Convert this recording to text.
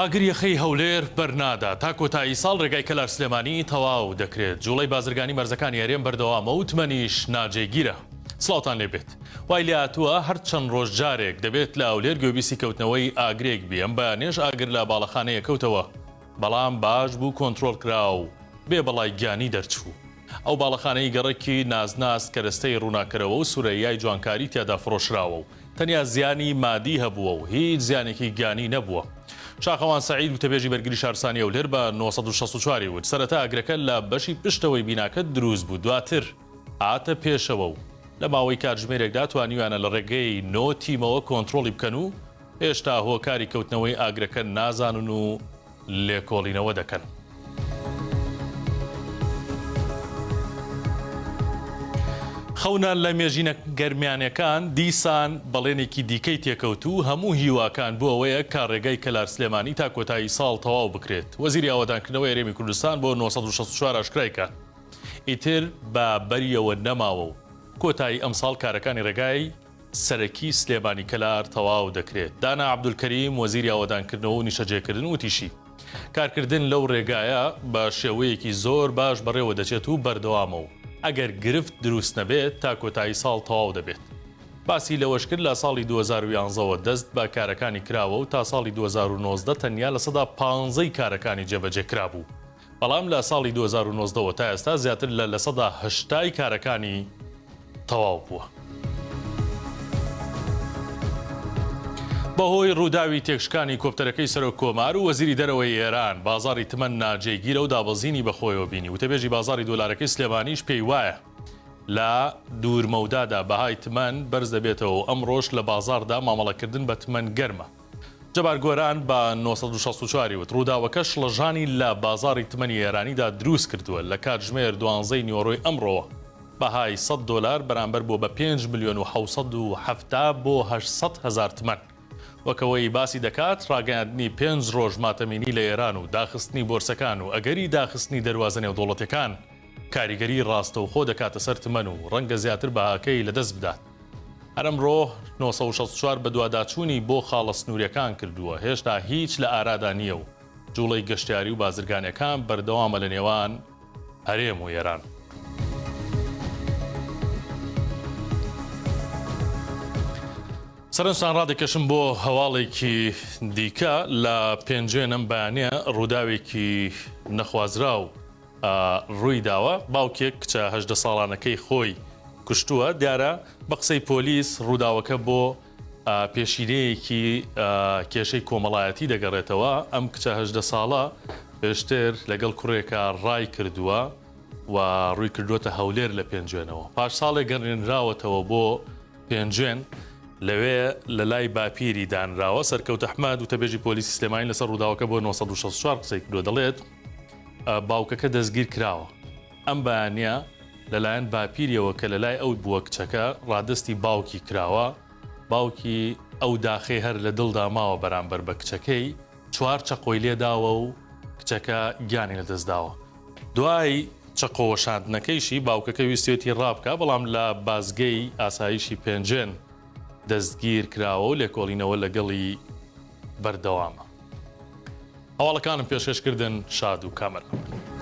ئاگریەخەی هەولێر بەرنادا تا کۆتایی ساڵ ڕێگای کەلار سلێمانی تەواو دەکرێت. جوڵەی بازرگانی مەرزەکانی هەرێم بەردەوامە و تمەنیش ناجێگیرە. سڵاوتان لێبێت. وای لێ هاتووە هەر چەند ڕۆژ جارێک دەبێت لە ئەولێر گوێبیستی کەوتنەوەی ئاگرێک بی. ئەم بەیانێش ئاگر لە باڵەخانەیە کەوتەوە، بەڵام باش بوو کۆنتڕۆڵ کرا و بێ بەڵای گیانی دەرچوو. ئەو باڵەخانەی گەڕێکی نازناز کەرەستەی ڕووناکەرەوە و سورەیای جوانکاری تیادا فرۆشراوە و تەنیا زیانی مادی هەبووە و هیچ زیانێکی گیانی نەبووە. شاخەوان سەعید وتەبێژی بەرگری شارستانی ئەولێر بە 964 وت سەرەتا ئاگرەکە لە بەشی پشتەوەی بیناکە دروست بوو، دواتر هاتە پێشەوە و لە ماوەی کاتژمێرێکدا توانیویانە لە ڕێگەی نۆتیمەوە کۆنتڕۆڵی بکەن و هێشتا هۆکاری کەوتنەوەی ئاگرەکە نازانن و لێکۆڵینەوە دەکەن. خەونە لە مێژینە گەرمیانەکان دیسان بەڵێنێکی دیکەی تێکەوت و هەموو هیواکان بۆ ئەوەیە کا ڕێگای کەلار سلێمانی تا کۆتایی ساڵ تەواو بکرێت. وەزیری ئاوادانکردنەوەی هەرێمی کوردستان بۆ 964 ئاشکرایکە ئیتر بە بەریەوە نەماوە و کۆتایی ئەمساڵ کارەکانی ڕێگای سەرەکی سلێمانی کەلار تەواو دەکرێت. دانا عەبدولکەریم وەزیری ئاوادانکردنەوە و نیشەجێکردن وتیشی کارکردن لەو ڕێگایە بە شێوەیەکی زۆر باش بەڕێوە دەچێت و بەردەوامە و ئەگەر گرفت دروست نەبێت تا کۆتایی ساڵ تەواو دەبێت. باسی لەوەش کرد لە ساڵی 2011ەوە دەست بە کارەکانی کراوە و تا ساڵی 2019 تەنیا لە سەدا 15 کارەکانی جێبەجێ کرابوو. بەڵام لە ساڵی 2019ەوە تا ئێستا زیاتر لە سەدا 80 کارەکانی تەواو بووە. بەهۆی ڕووداوی تێکشکانی کۆپتەرەکەی سەرۆک کۆمار و وەزیری دەرەوەی ئێران بازاری تمەن ناجێگیرە و دابەزینی بەخۆیەوە بینی. وتەبێژی بازاری دۆلارەکەی سلێمانیش پێی وایە لە دوورمەودادا بەهای تمەن بەرز دەبێتەوە و ئەمڕۆژ لە بازاردا مامەڵەکردن بە تمەن گەرمە. جەبار گۆران بە 964 وت ڕووداوەکە شڵەژانی لە بازاری تمەنی ئێرانیدا دروست کردووە. لە کاتژمێر 12 نیوەڕۆی ئەمڕۆوە بەهای $100 بەرامبەر بۆ بە 5 ملیۆن و 770 بۆ 800 هزار تمەن. وەکەوەی باسی دەکات ڕاگەاندنی 5 ڕۆژ ماتەمینی لە ئێران و داخستنی بۆرسەکان و ئەگەری داخستنی دەواازە نێودوڵەتەکان کاریگەری ڕاستەوخۆ دەکاتە سەر تمەن و ڕەنگە زیاتر بەهاکەی لەدەست بدات. هەرەمڕۆ 964 بە دوواداچوونی بۆ خاڵە سنووریەکان کردووە، هێشتا هیچ لە ئارادا نییە و جوڵەی گەشتیاری و بازرگانیەکان بەردەوامە لە نێوان هەرێم و ئێران. سەرنجتان ڕادەکەشم بۆ هەواڵێکی دیکە لە پێنجێنم بەیانەیە ڕووداوێکی نەخوازرا و ڕووی داوە. باوکێک کچە 18 ساڵانەکەی خۆی کوشتووە. دیارە بە قسەی پۆلیس ڕووداوەکە بۆ پێشینەیەکی کێشەی کۆمەڵایەتی دەگەڕێتەوە. ئەم کچە 18 ساڵە پێشتر لەگەڵ کوڕێکە ڕای کردووە و ڕووی کردووەتە هەولێر لە پێنجێنەوە. پاش ساڵێک گەڕێنراوەتەوە بۆ پێنجێن، لەوێ لە لای باپیری دانراوە. سەرکەوت ئەحمەد وتەبێژی پۆلیسی سلێمانی لەسەر ڕووداوەکە بۆ 964 قسەی کردووە، دەڵێت باوکەکە دەستگیر کراوە. ئەم بەیانیە لەلایەن باپیریەوە کە لەلای ئەو بووە کچەکە ڕادستی باوکی کراوە. باوکی ئەو داخێ هەر لە دڵدا ماوە بەرامبەر بە کچەکەی 4 چەقۆی لێداوە و کچەکە گیانی لەدەستداوە. دوای چەقۆوەشاندنەکەیشی باوکەکە ویستێتی ڕابکە، بەڵام لە بازگەی ئاسایشی پێنجێن دەستگیر کراوە و لێکۆڵینەوە لەگەڵی بەردەوامە. هەواڵەکانم پێشکەشکردن شاد و کامەران.